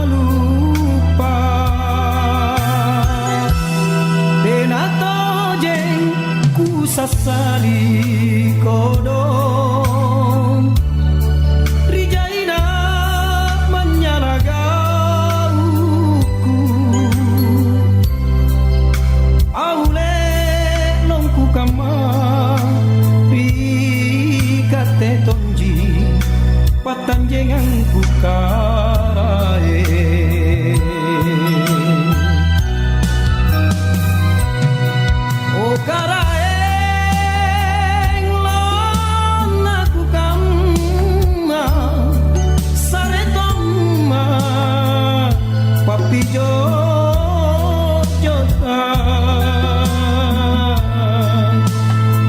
lupa Benato jeng ku sasali kodong Rijaina menyalagauku Aule nongku kama Rikate tonji patanjengan karae O karae lan aku kama sare toma papi jota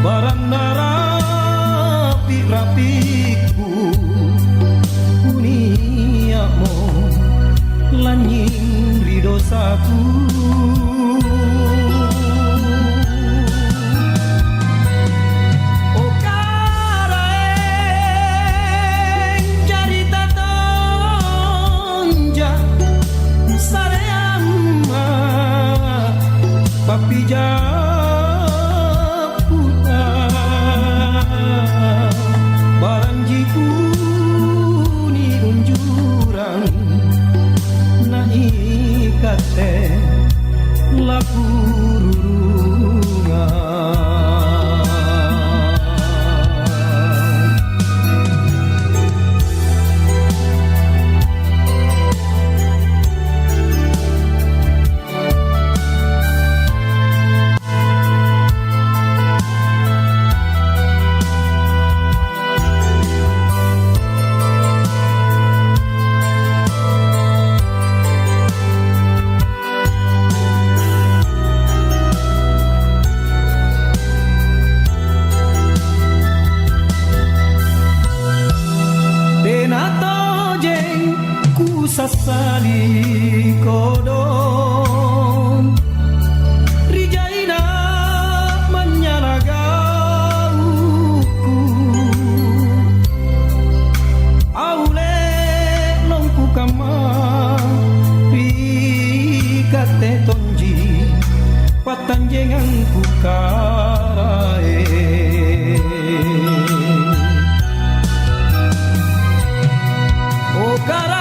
barandara rapiku kuniamo lanying ridosaku O karaeng carita tonja sareama papi japuta baranjiku ni unjurang na ikate lapururungan sasali kodong Rijaina menyalagauku Aule nongku kama Rikate tonji patanjengan karae O karae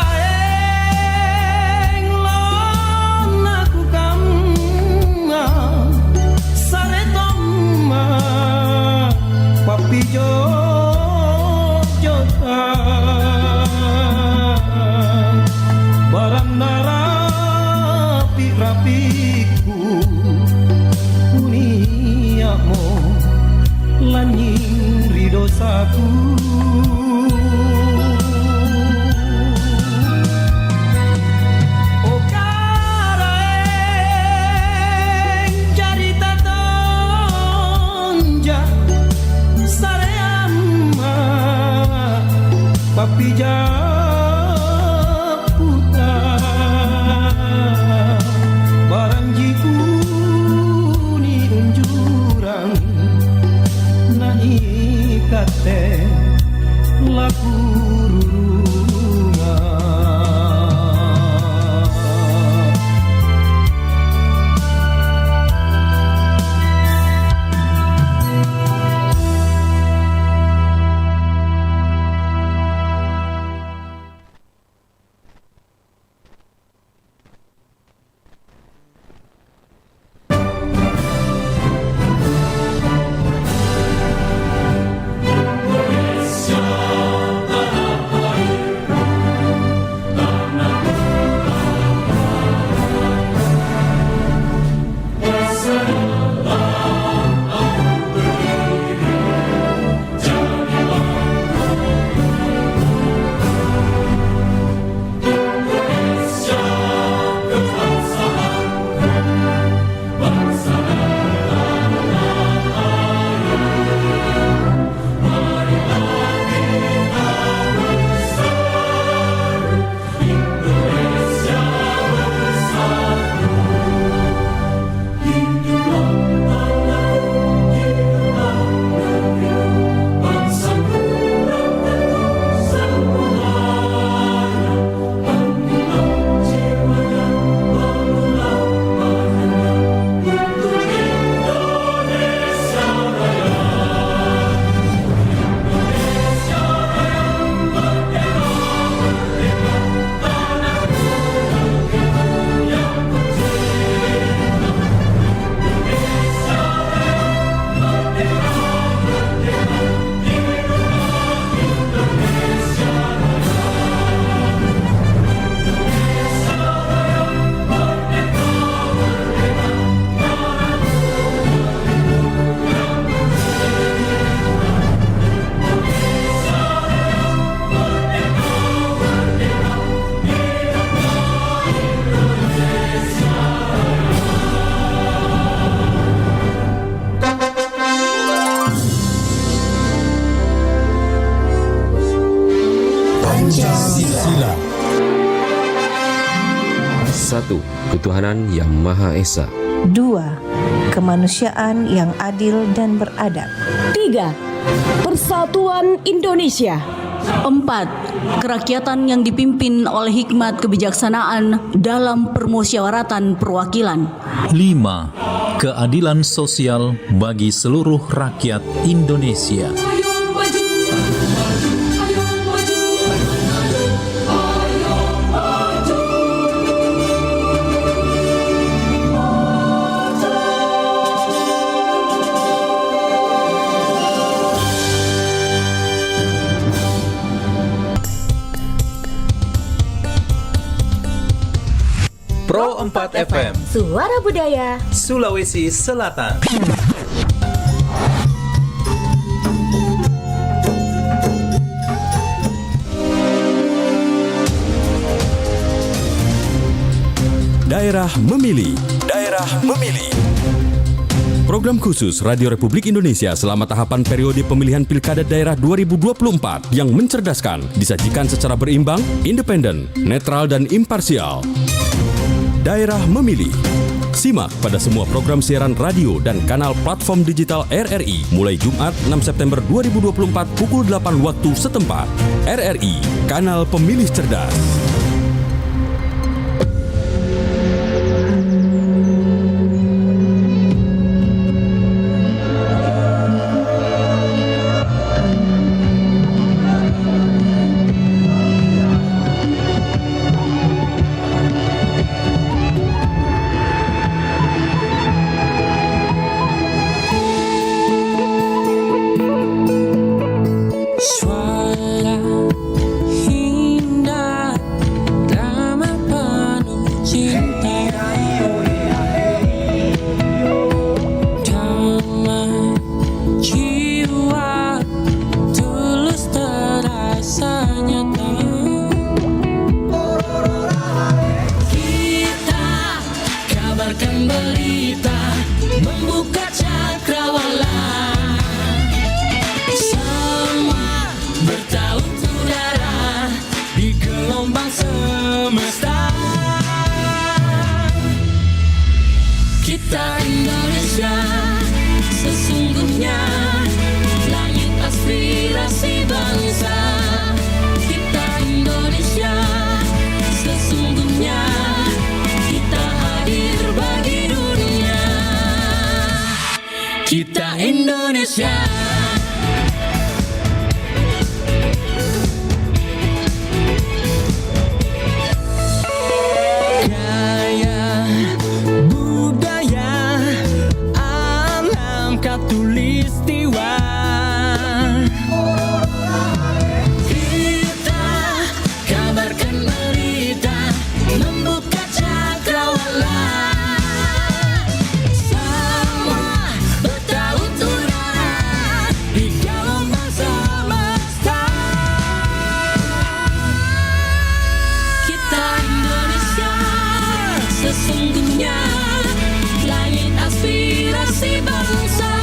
papi jota barandara rapiku kuniamo 1. Ketuhanan yang Maha Esa. 2. Kemanusiaan yang adil dan beradab. 3. Persatuan Indonesia. 4. Kerakyatan yang dipimpin oleh hikmat kebijaksanaan dalam permusyawaratan perwakilan. 5. Keadilan sosial bagi seluruh rakyat Indonesia. Pro 4 FM, Suara Budaya Sulawesi Selatan. Daerah Memilih. Daerah Memilih. Program khusus Radio Republik Indonesia selama tahapan periode pemilihan Pilkada Daerah 2024 yang mencerdaskan, disajikan secara berimbang, independen, netral dan imparsial. Daerah Memilih. Simak pada semua program siaran radio dan kanal platform digital RRI mulai Jumat 6 September 2024 pukul 8 waktu setempat. RRI, Kanal Pemilih Cerdas. Kita Indonesia. Gaya budaya alam katulistiwa. Kita kabarkan berita, membuka cakrawala. Sesungguhnya langit aspirasi bangsa.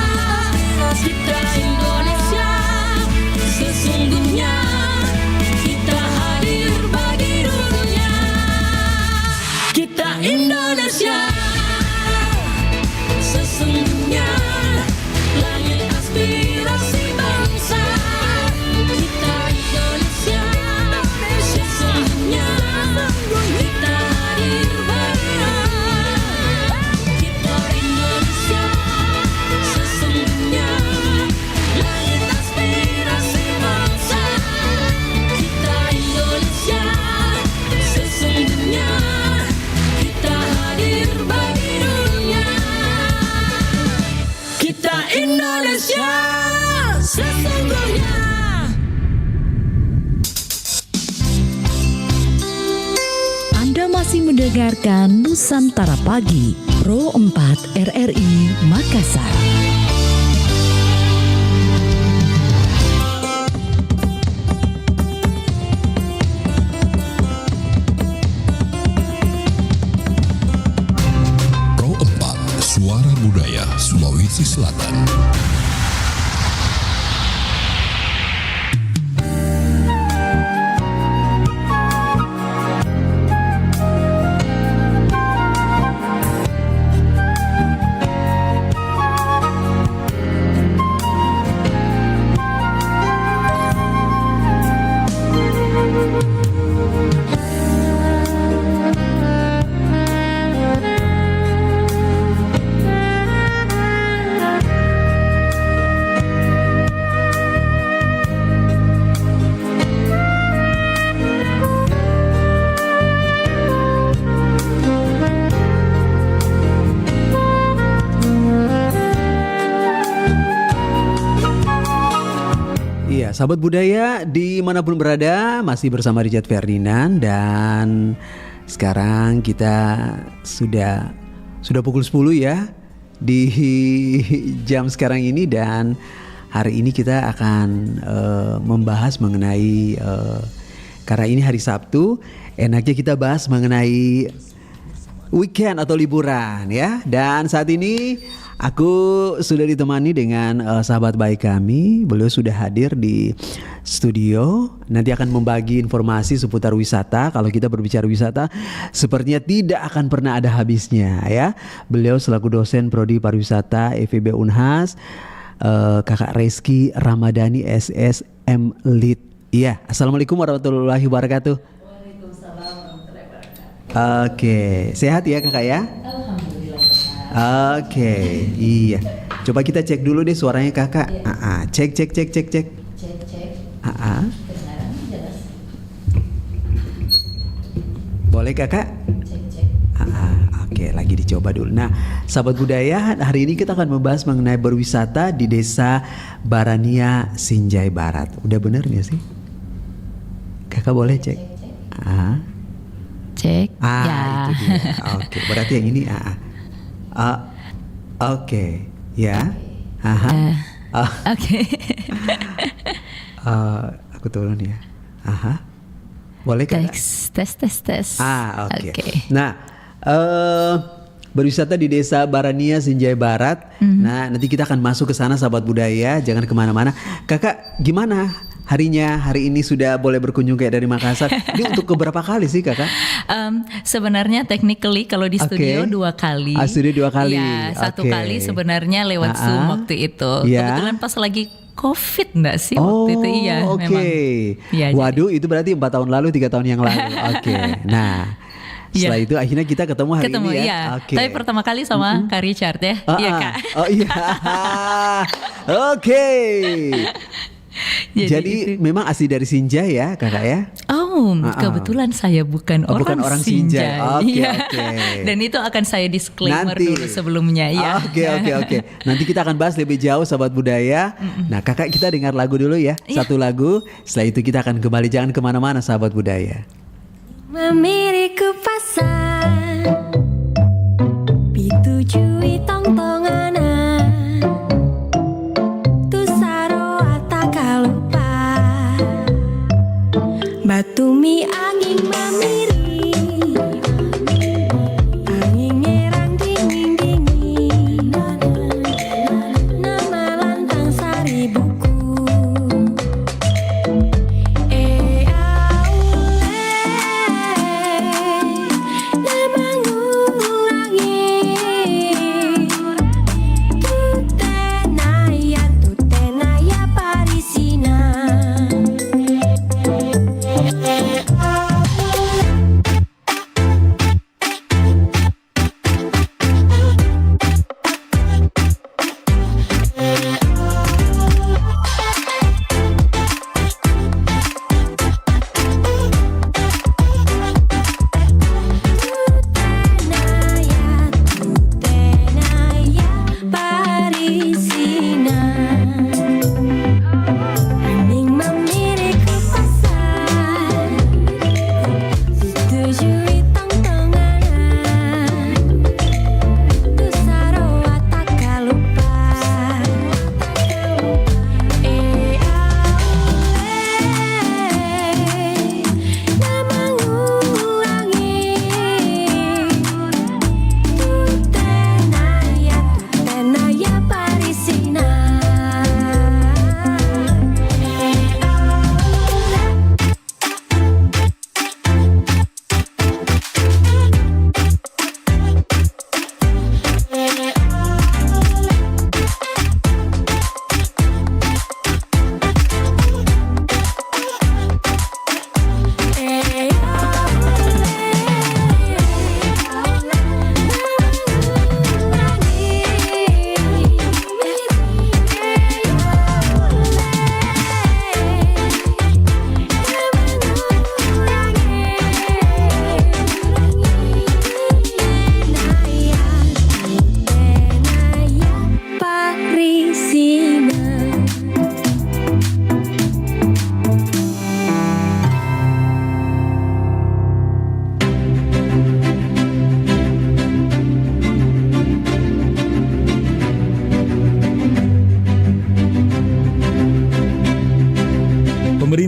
Kita Indonesia. Sesungguhnya kita hadir bagi dunia. Kita Indonesia. Sesungguhnya langit aspirasi bangsa. Kita Indonesia. Sesungguhnya kita hadir bagi Indonesia sesungguhnya. Anda masih mendengarkan Nusantara Pagi, Pro 4 RRI Makassar. Pro 4 Suara Budaya Sulawesi Selatan. sahabat budaya dimanapun berada, masih bersama Richard Ferdinand dan sekarang kita sudah pukul 10 ya di jam sekarang ini, dan hari ini kita akan membahas mengenai karena ini hari Sabtu, enaknya kita bahas mengenai weekend atau liburan ya. Dan saat ini aku sudah ditemani dengan sahabat baik kami. Beliau sudah hadir di studio. Nanti akan membagi informasi seputar wisata. Kalau kita berbicara wisata, sepertinya tidak akan pernah ada habisnya ya. Beliau selaku dosen Prodi Pariwisata FEB Unhas, Kakak Reski Ramadhani SSM Lit. Iya, assalamualaikum warahmatullahi wabarakatuh. Oke, sehat ya kakak ya? Alhamdulillah sehat. Oke, iya. Coba kita cek dulu deh suaranya kakak. Cek. Cek. Kedengaran jelas. Boleh kakak? Cek. Oke, lagi dicoba dulu. Nah, sahabat budaya, hari ini kita akan membahas mengenai berwisata di Desa Barania, Sinjai Barat. Udah bener nggak sih? Kakak boleh cek? Cek. Itu dia. Oke, berarti yang ini oke, ya. Oke. Aku turun ya. Boleh kan? Tes. Oke. Nah, berwisata di Desa Barania, Sinjai Barat. Nah, nanti kita akan masuk ke sana, sahabat budaya. Jangan kemana-mana. Kakak, gimana harinya? Hari ini sudah boleh berkunjung kayak dari Makassar. Ini untuk keberapa kali sih kakak? Sebenarnya technically kalau di studio 2 kali. Studio 2 kali. Iya, 1 kali sebenarnya lewat Zoom waktu itu. Kebetulan pas lagi COVID enggak sih waktu itu? Iya, memang. Ya, waduh, itu berarti 4 tahun lalu, 3 tahun yang lalu. Nah, setelah itu akhirnya kita ketemu hari ini ya. Iya. Tapi pertama kali sama Kak Richard ya. Iya Kak. Oh iya. Oke. Jadi memang asli dari Sinjai ya kakak ya? Kebetulan saya bukan orang Sinjai. Oke. Dan itu akan saya disclaimer dulu sebelumnya ya. Oke. Nanti kita akan bahas lebih jauh sahabat budaya. Nah kakak, kita dengar lagu dulu ya. Satu lagu. Setelah itu kita akan kembali, jangan kemana-mana sahabat budaya. Memiriku pasar pitujui tongtongana tusaro atakalupa batumi angin memiri angin ngerang dingin nama lantang sari buku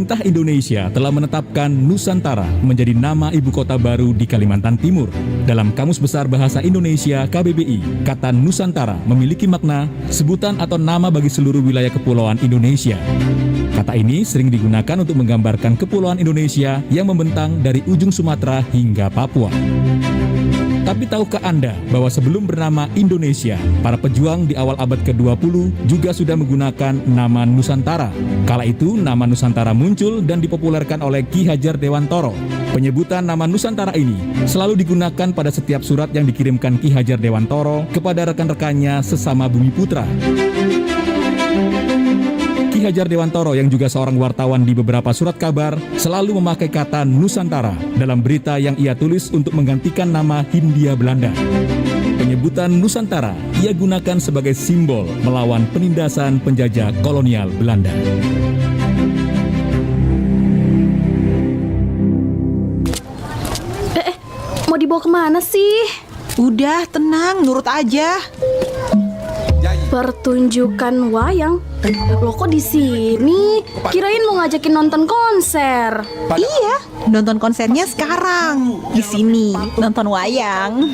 pemerintah Indonesia telah menetapkan Nusantara menjadi nama ibu kota baru di Kalimantan Timur. Dalam Kamus Besar Bahasa Indonesia KBBI, kata Nusantara memiliki makna sebutan atau nama bagi seluruh wilayah kepulauan Indonesia. Kata ini sering digunakan untuk menggambarkan kepulauan Indonesia yang membentang dari ujung Sumatera hingga Papua. Tapi tahukah Anda bahwa sebelum bernama Indonesia, para pejuang di awal abad ke-20 juga sudah menggunakan nama Nusantara. Kala itu, nama Nusantara muncul dan dipopulerkan oleh Ki Hajar Dewantoro. Penyebutan nama Nusantara ini selalu digunakan pada setiap surat yang dikirimkan Ki Hajar Dewantoro kepada rekan-rekannya sesama Bumi Putra. Ki Hajar Dewantoro yang juga seorang wartawan di beberapa surat kabar selalu memakai kata Nusantara dalam berita yang ia tulis untuk menggantikan nama Hindia Belanda. Penyebutan Nusantara ia gunakan sebagai simbol melawan penindasan penjajah kolonial Belanda. Mau dibawa kemana sih? Udah, tenang, nurut aja. Pertunjukan wayang. Lo kok di sini? Kirain mau ngajakin nonton konser. Iya, nonton konsernya sekarang. Di sini nonton wayang.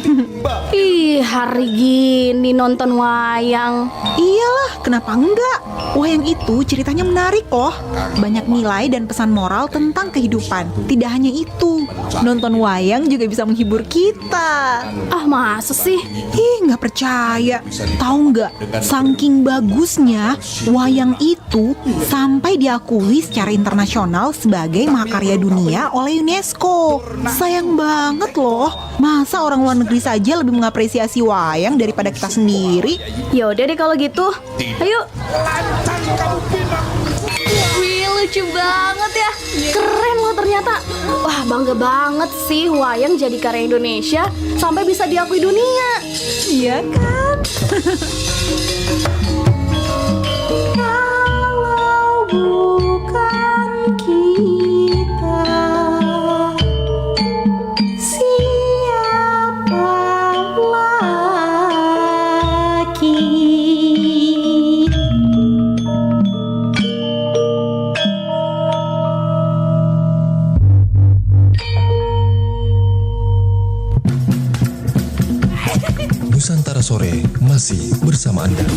Ih, hari gini nonton wayang. Iyalah, kenapa enggak? Wayang itu ceritanya menarik loh. Banyak nilai dan pesan moral tentang kehidupan. Tidak hanya itu, nonton wayang juga bisa menghibur kita. Ah, masa sih? Ih, nggak percaya. Tahu nggak? Saking bagusnya, wayang itu sampai diakui secara internasional sebagai mahakarya dunia oleh UNESCO. Sayang banget loh, masa orang luar negeri saja lebih mengapresiasi wayang daripada kita sendiri. Yaudah deh kalau gitu. Ayo. Wih, lucu banget ya. Keren loh ternyata. Wah, bangga banget sih wayang jadi karya Indonesia sampai bisa diakui dunia. Iya kan? Kalau bukan kita, siapa lagi? Nusantara Sore masih bersama Anda.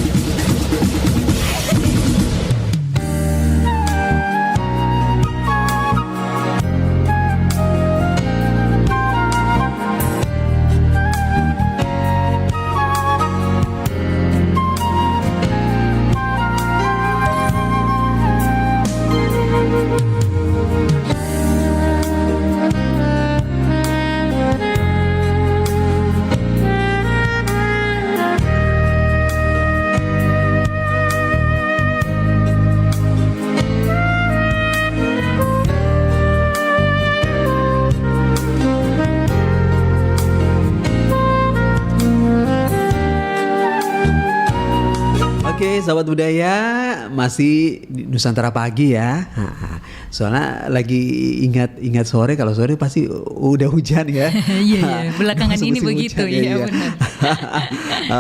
Oke, sahabat budaya, masih di Nusantara pagi ya. Soalnya lagi ingat sore, kalau sore pasti udah hujan ya. Iya, belakangan ini begitu ya, benar.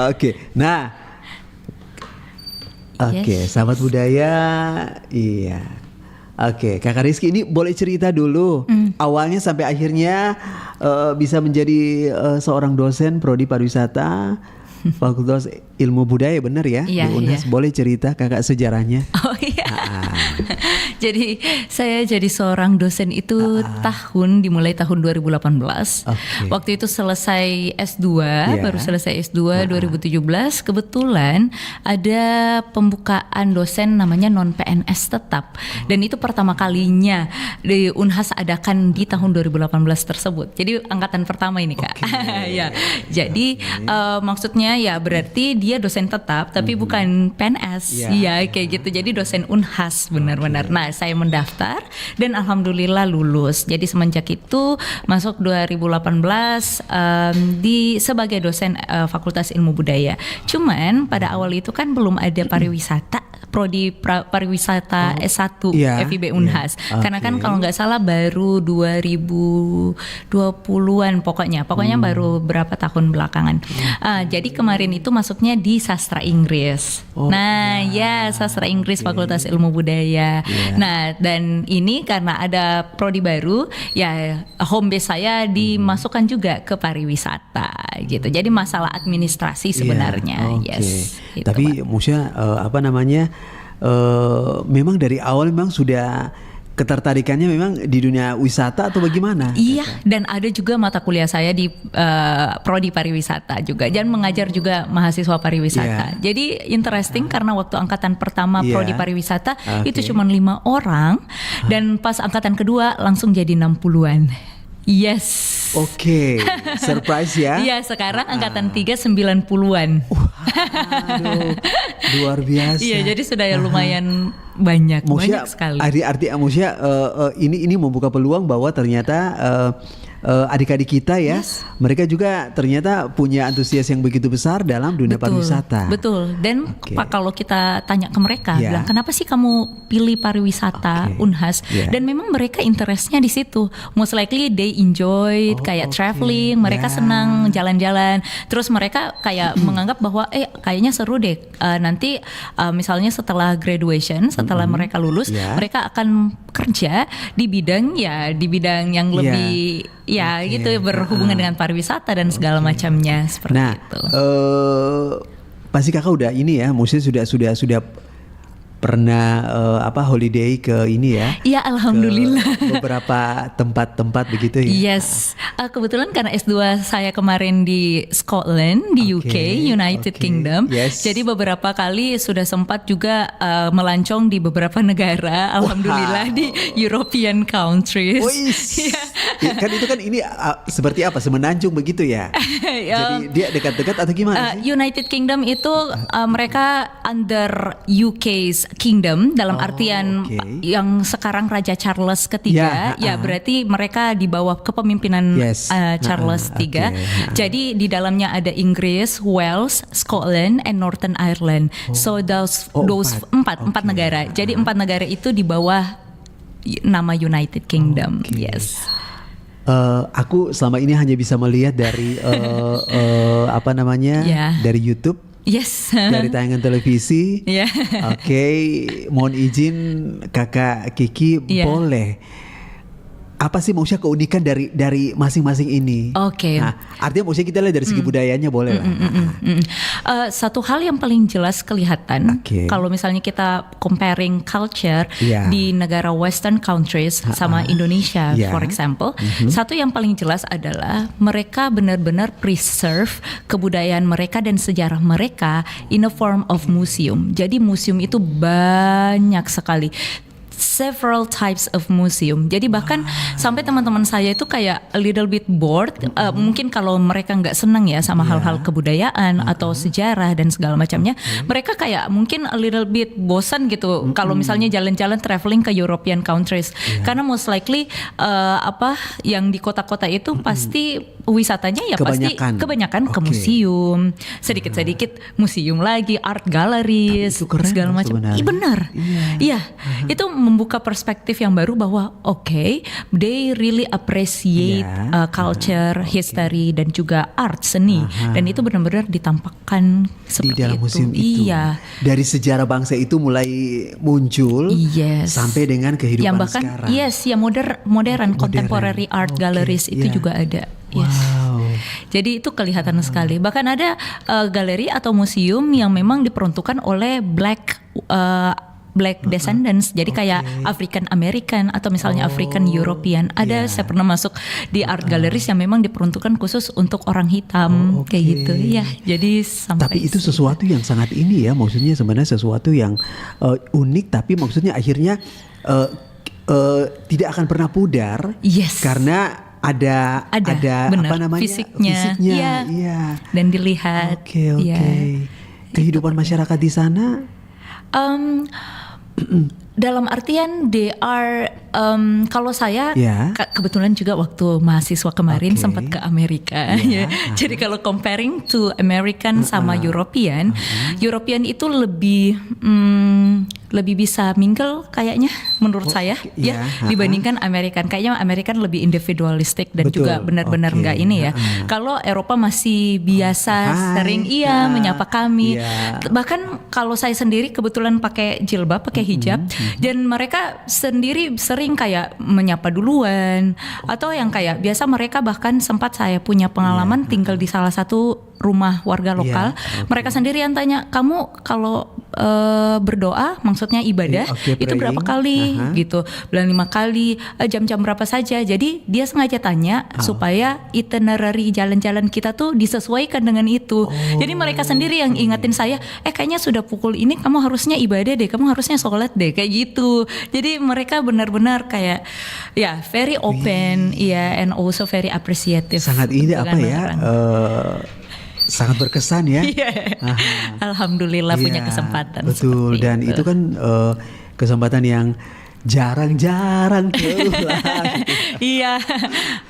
Oke, nah, oke, sahabat budaya, iya. Oke, Kakak Rizky ini boleh cerita dulu awalnya sampai akhirnya bisa menjadi seorang dosen prodi pariwisata Fakultas Ilmu Budaya, benar ya? Iya, di UNHAS. iya. Boleh cerita Kakak sejarahnya? Oh iya. Jadi saya jadi seorang dosen itu dimulai tahun 2018. Waktu itu selesai S2, baru selesai S2 2017. Kebetulan ada pembukaan dosen namanya non-PNS tetap. Dan itu pertama kalinya di UNHAS adakan di tahun 2018 tersebut. Jadi angkatan pertama ini Kak. Ya. Jadi maksudnya ya berarti dia dosen tetap tapi bukan PNS. Iya kayak gitu. Jadi dosen UNHAS benar-benar. Nah, saya mendaftar dan alhamdulillah lulus. Jadi semenjak itu masuk 2018 sebagai dosen Fakultas Ilmu Budaya. Cuman pada awal itu kan belum ada pariwisata prodi pariwisata S1 iya, FIB Unhas. iya. Karena kan Oke. kalau nggak salah baru 2020-an pokoknya baru berapa tahun belakangan. Jadi kemarin itu masuknya di sastra Inggris. Nah, ya sastra Inggris Fakultas Ilmu Budaya. Nah, dan ini karena ada prodi baru, ya home base saya dimasukkan juga ke pariwisata gitu. Jadi masalah administrasi sebenarnya. Iya, oke. Yes. Gitu, Tapi maksudnya memang dari awal memang sudah ketertarikannya memang di dunia wisata atau bagaimana? Iya, dan ada juga mata kuliah saya di prodi pariwisata juga, dan mengajar juga mahasiswa pariwisata. Jadi interesting karena waktu angkatan pertama prodi pariwisata itu cuma 5 orang, dan pas angkatan kedua langsung jadi 60-an. Yes. Oke, surprise ya? Iya, sekarang angkatan 3 90-an. Aduh, luar biasa. Iya, jadi sudah lumayan banyak sekali. Maksudnya ini membuka peluang bahwa ternyata adik-adik kita ya, mereka juga ternyata punya antusias yang begitu besar dalam dunia pariwisata. Betul. Dan kalau kita tanya ke mereka, bilang kenapa sih kamu pilih pariwisata Unhas? Dan memang mereka interestnya di situ. Most likely they enjoy kayak traveling, mereka senang jalan-jalan. Terus mereka kayak menganggap bahwa kayaknya seru deh. Nanti misalnya setelah graduation, setelah mereka lulus, mereka akan kerja di bidang yang lebih gitu berhubungan dengan pariwisata dan segala macamnya seperti itu. Pasti kakak udah ini ya, maksudnya sudah pernah holiday ke ini ya? Iya, alhamdulillah. Ke beberapa tempat-tempat begitu ya? Yes, kebetulan karena S2 saya kemarin di Scotland, di UK, United Kingdom. Jadi beberapa kali sudah sempat juga melancong di beberapa negara, alhamdulillah di European countries. Kan itu kan ini seperti apa? Semenanjung begitu ya? Jadi dia dekat-dekat atau gimana sih? United Kingdom itu mereka under UK's Kingdom dalam artian yang sekarang Raja Charles III, berarti mereka di bawah kepemimpinan Charles III. Jadi di dalamnya ada Inggris, Wales, Scotland, and Northern Ireland. So those empat negara. Jadi 4 negara itu di bawah nama United Kingdom. Yes. Aku selama ini hanya bisa melihat dari dari YouTube. Yes. Dari tayangan televisi. Mohon izin Kakak Kiki boleh. Apa sih maksudnya keunikan dari masing-masing ini? Nah, artinya maksudnya kita lihat dari segi budayanya boleh lah. Satu hal yang paling jelas kelihatan kalau misalnya kita comparing culture di negara Western countries sama Indonesia, for example, satu yang paling jelas adalah mereka benar-benar preserve kebudayaan mereka dan sejarah mereka in a form of museum. Jadi museum itu banyak sekali. Several types of museum. Jadi bahkan sampai teman-teman saya itu kayak a little bit bored. Mungkin kalau mereka nggak senang ya sama hal-hal kebudayaan atau sejarah dan segala macamnya, mereka kayak mungkin a little bit bosan gitu. Kalau misalnya jalan-jalan traveling ke European countries, karena most likely yang di kota-kota itu pasti wisatanya ya kebanyakan ke museum, sedikit-sedikit museum lagi, art galleries, segala macam. Benar. Iya, itu membuka perspektif yang baru bahwa they really appreciate culture, history dan juga art, seni, dan itu benar-benar ditampakkan seperti di dalam museum itu. Iya. Dari sejarah bangsa itu mulai muncul sampai dengan kehidupan yang bahkan, sekarang. modern contemporary art galleries itu juga ada. Jadi itu kelihatan sekali. Bahkan ada galeri atau museum yang memang diperuntukkan oleh black descendants, jadi kayak African American atau misalnya African European. Saya pernah masuk di art galleries yang memang diperuntukkan khusus untuk orang hitam, kayak gitu. Ya, jadi sampai. Tapi itu sesuatu yang sangat ini ya, maksudnya sebenarnya sesuatu yang unik, tapi maksudnya akhirnya tidak akan pernah pudar. Karena ada fisiknya. Dan dilihat. Kehidupan masyarakat di sana. Dalam artian they are kalau saya Ya. kebetulan juga waktu mahasiswa kemarin sempat ke Amerika. Ya. Jadi kalau comparing to American sama European, European itu lebih bisa mingle kayaknya menurut saya ya dibandingkan American. Kayaknya American lebih individualistik dan Betul. juga benar-benar nggak ini ya. Kalau Eropa masih biasa sering menyapa kami. Bahkan kalau saya sendiri kebetulan pakai jilbab, pakai hijab, dan mereka sendiri sering kayak menyapa duluan atau yang kayak biasa mereka bahkan sempat saya punya pengalaman tinggal di salah satu rumah warga lokal. Mereka sendiri yang tanya, kamu kalau berdoa maksudnya ibadah itu berapa kali gitu, bilang 5 kali, jam-jam berapa saja. Jadi dia sengaja tanya supaya itinerary jalan-jalan kita tuh disesuaikan dengan itu. Jadi mereka sendiri yang ingatin saya, kayaknya sudah pukul ini kamu harusnya ibadah deh, kamu harusnya sholat deh, kayak gitu. Jadi mereka benar-benar kayak very open, and also very appreciative. Sangat ini apa ya? Sangat berkesan ya. Alhamdulillah punya kesempatan. Betul, dan itu kan kesempatan yang jarang-jarang terulang. Iya,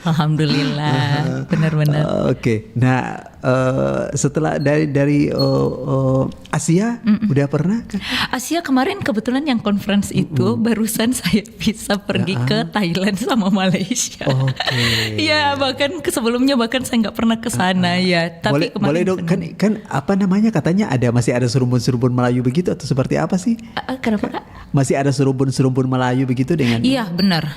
alhamdulillah, benar-benar. Oke, nah setelah dari Asia udah pernah? Asia kemarin kebetulan yang conference itu barusan saya bisa pergi ke Thailand sama Malaysia. Iya, bahkan sebelumnya saya nggak pernah ke sana ya. Tapi boleh dong, kan apa namanya, katanya masih ada serumpun-serumpun Melayu begitu atau seperti apa sih? Kenapa Kak? Masih ada serumpun-serumpun Melayu begitu dengan? Iya benar.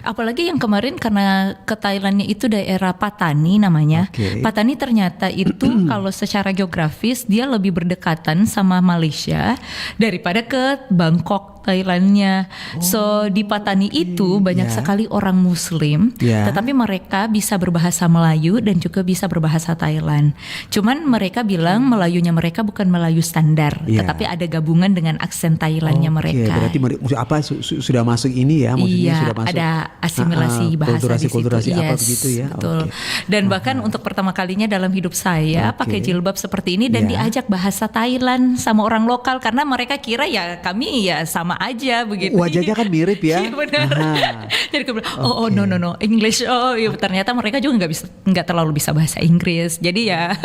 Apalagi yang kemarin karena ke Thailandnya itu daerah Patani namanya. Patani ternyata itu kalau secara geografis dia lebih berdekatan sama Malaysia daripada ke Bangkok Thailandnya. So di Patani itu banyak sekali orang Muslim, tetapi mereka bisa berbahasa Melayu dan juga bisa berbahasa Thailand. Cuman mereka bilang Melayunya mereka bukan Melayu standar, tetapi ada gabungan dengan aksen Thailandnya mereka. Berarti apa sudah masuk ini ya? Maksudnya sudah masuk. Ada asimilasi bahasa di situ. Kulturasi apa begitu ya? Betul. Dan bahkan untuk pertama kalinya dalam hidup saya pakai jilbab seperti ini dan diajak bahasa Thailand sama orang lokal karena mereka kira ya kami ya sama aja begitu. Wajahnya kan mirip ya. Iya benar. Jadi aku bilang, no English. Ternyata mereka juga nggak terlalu bisa bahasa Inggris. Jadi ya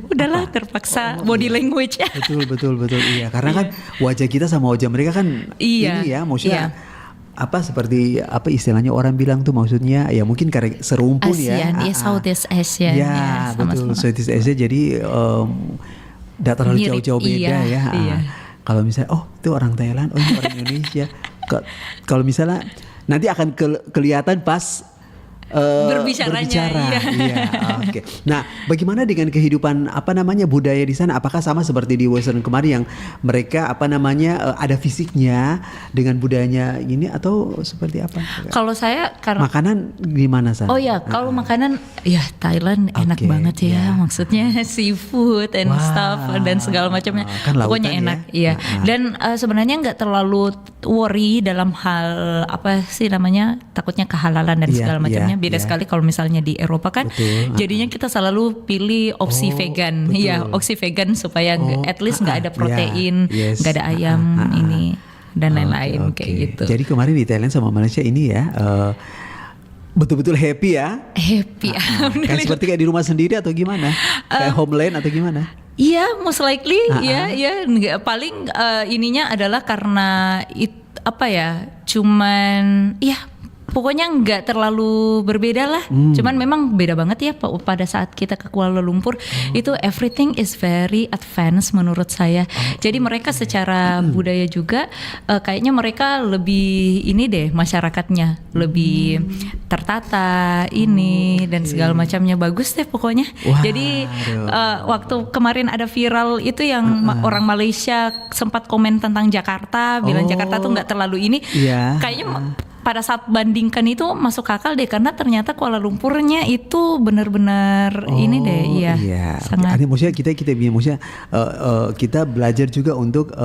udahlah terpaksa body language. Betul iya. Karena kan wajah kita sama wajah mereka kan ini ya, maksudnya apa seperti apa istilahnya orang bilang tuh, maksudnya ya mungkin karena serumpun ASEAN, Southeast Asia. Ya, betul, Southeast Asia, jadi tidak terlalu jauh-jauh beda ya. Kalau misalnya itu orang Thailand, ini orang Indonesia. Kalau misalnya nanti akan kelihatan pas berbicara. Oke. Nah, bagaimana dengan kehidupan budaya di sana? Apakah sama seperti di Western kemarin yang mereka ada fisiknya dengan budayanya ini atau seperti apa? Kalau saya karena makanan gimana sana? Kalau makanan Thailand enak banget ya. Maksudnya seafood and stuff dan segala macamnya. Kan pokoknya enak ya. Dan sebenarnya nggak terlalu worry dalam hal takutnya kehalalan dan segala macamnya. Beda sekali kalau misalnya di Eropa kan. Jadinya kita selalu pilih opsi vegan. Iya, opsi vegan supaya at least nggak ada protein, nggak ada ayam ini dan lain-lain kayak gitu. Jadi kemarin di Thailand sama Malaysia ini ya betul-betul happy ya. Happy. Kayak seperti kayak di rumah sendiri atau gimana? Kayak homeland atau gimana? Iya, most likely paling ininya adalah karena cuman pokoknya nggak terlalu berbeda lah. Cuman memang beda banget ya pada saat kita ke Kuala Lumpur itu everything is very advanced menurut saya. Jadi mereka secara budaya juga kayaknya mereka lebih ini deh, masyarakatnya lebih tertata dan segala macamnya bagus deh pokoknya. Jadi waktu kemarin ada viral itu yang orang Malaysia sempat komen tentang Jakarta, bilang Jakarta tuh nggak terlalu ini. Kayaknya pada saat bandingkan itu masuk akal deh, karena ternyata Kuala Lumpurnya itu benar-benar ini deh, sangat. Maksudnya kita belajar juga untuk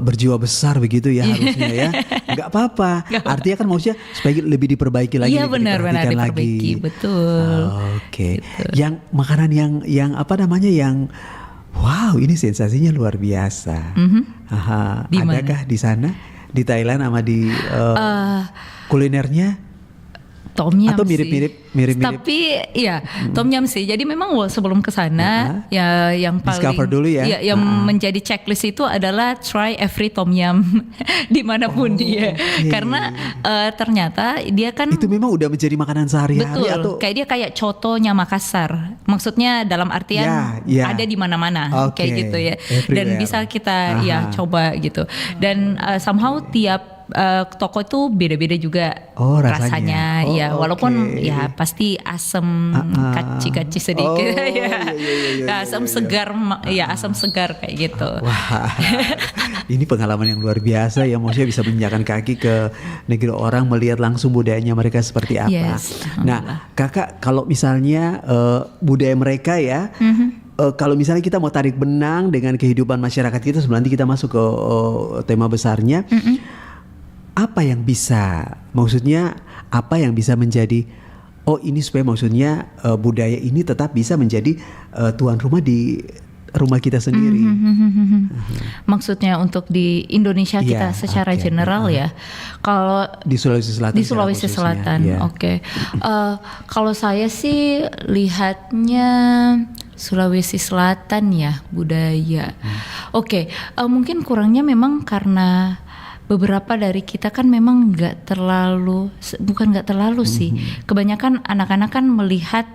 berjiwa besar begitu ya harusnya ya. Nggak apa-apa. Artinya kan maksudnya supaya lebih diperbaiki lagi. Iya benar-benar diperbaiki, betul. Oke. Yang makanan yang wow, ini sensasinya luar biasa. Adakah di sana? di Thailand sama di kulinernya? Tom yum Atau sih. mirip-mirip? Tapi ya tom yum sih. Jadi memang sebelum ke sana ya yang paling Discover dulu ya. yang menjadi checklist itu adalah try every tom yum dimanapun dia. Karena ternyata dia kan itu memang udah menjadi makanan sehari-hari betul. atau Kayak dia kayak cotonya Makassar. Maksudnya dalam artian Ya. ada di mana-mana kayak gitu ya. Dan Everywhere. bisa kita ya coba gitu. Dan somehow tiap toko itu beda-beda juga rasanya. ya Oh, walaupun oke. ya pasti asam kaci-kaci sedikit ya. Asam segar ya asam segar kayak gitu. Wah, ini pengalaman yang luar biasa ya, maksudnya bisa menginjakan kaki ke negeri orang, melihat langsung budayanya mereka seperti apa. Yes, Nah, kakak kalau misalnya budaya mereka ya, kalau misalnya kita mau tarik benang dengan kehidupan masyarakat kita sebelum nanti kita masuk ke tema besarnya, apa yang bisa, maksudnya apa yang bisa menjadi ini supaya maksudnya budaya ini tetap bisa menjadi tuan rumah di rumah kita sendiri. Maksudnya untuk di Indonesia kita secara general ya. Kalau di Sulawesi Selatan. Di Sulawesi Selatan, oke. Kalau saya sih lihatnya Sulawesi Selatan ya budaya. Oke, mungkin kurangnya memang karena beberapa dari kita kan memang nggak terlalu sih. Kebanyakan anak-anak kan melihat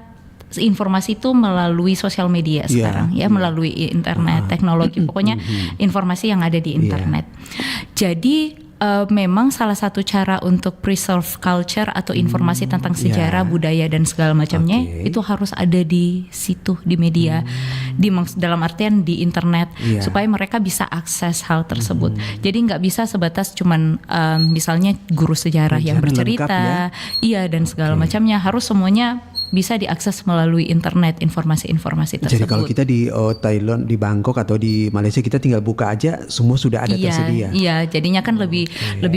informasi itu melalui sosial media sekarang melalui internet, teknologi, pokoknya informasi yang ada di internet. Jadi memang salah satu cara untuk preserve culture atau informasi tentang sejarah, budaya dan segala macamnya itu harus ada di situ, di media, dalam artian di internet, supaya mereka bisa akses hal tersebut. Jadi nggak bisa sebatas cuman misalnya guru sejarah yang bercerita, dan segala macamnya, harus semuanya bisa diakses melalui internet informasi-informasi tersebut. Jadi kalau kita di Thailand, di Bangkok atau di Malaysia, kita tinggal buka aja semua sudah ada tersedia. Iya, jadinya kan lebih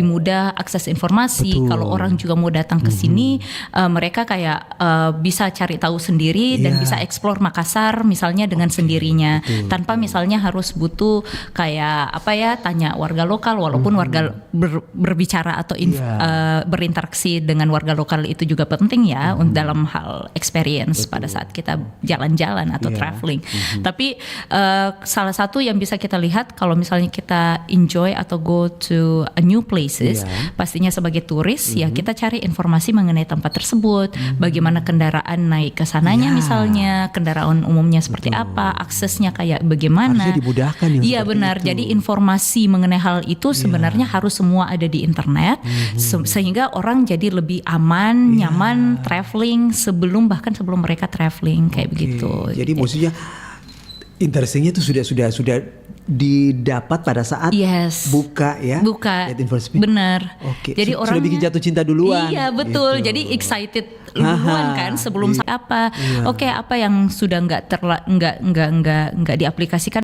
mudah akses informasi. Betul. Kalau orang juga mau datang ke sini, mereka kayak bisa cari tahu sendiri dan bisa explore Makassar misalnya dengan sendirinya, tanpa misalnya harus butuh kayak tanya warga lokal, walaupun warga berbicara atau berinteraksi dengan warga lokal itu juga penting ya dalam hal experience pada saat kita jalan-jalan atau traveling. Tapi salah satu yang bisa kita lihat kalau misalnya kita enjoy atau go to a new places, pastinya sebagai turis ya kita cari informasi mengenai tempat tersebut, bagaimana kendaraan naik ke sananya misalnya, kendaraan umumnya seperti apa, aksesnya kayak bagaimana. Harusnya dimudahkan ya. Iya benar. Itu. Jadi informasi mengenai hal itu sebenarnya harus semua ada di internet, sehingga orang jadi lebih aman, nyaman traveling sebelum mereka traveling kayak begitu. Jadi maksudnya interestingnya itu sudah didapat pada saat buka ya. Buka. Benar. Jadi orang sudah bikin jatuh cinta duluan. Iya betul. Gitu. Jadi excited duluan kan sebelum apa. Oke, apa yang sudah nggak diaplikasikan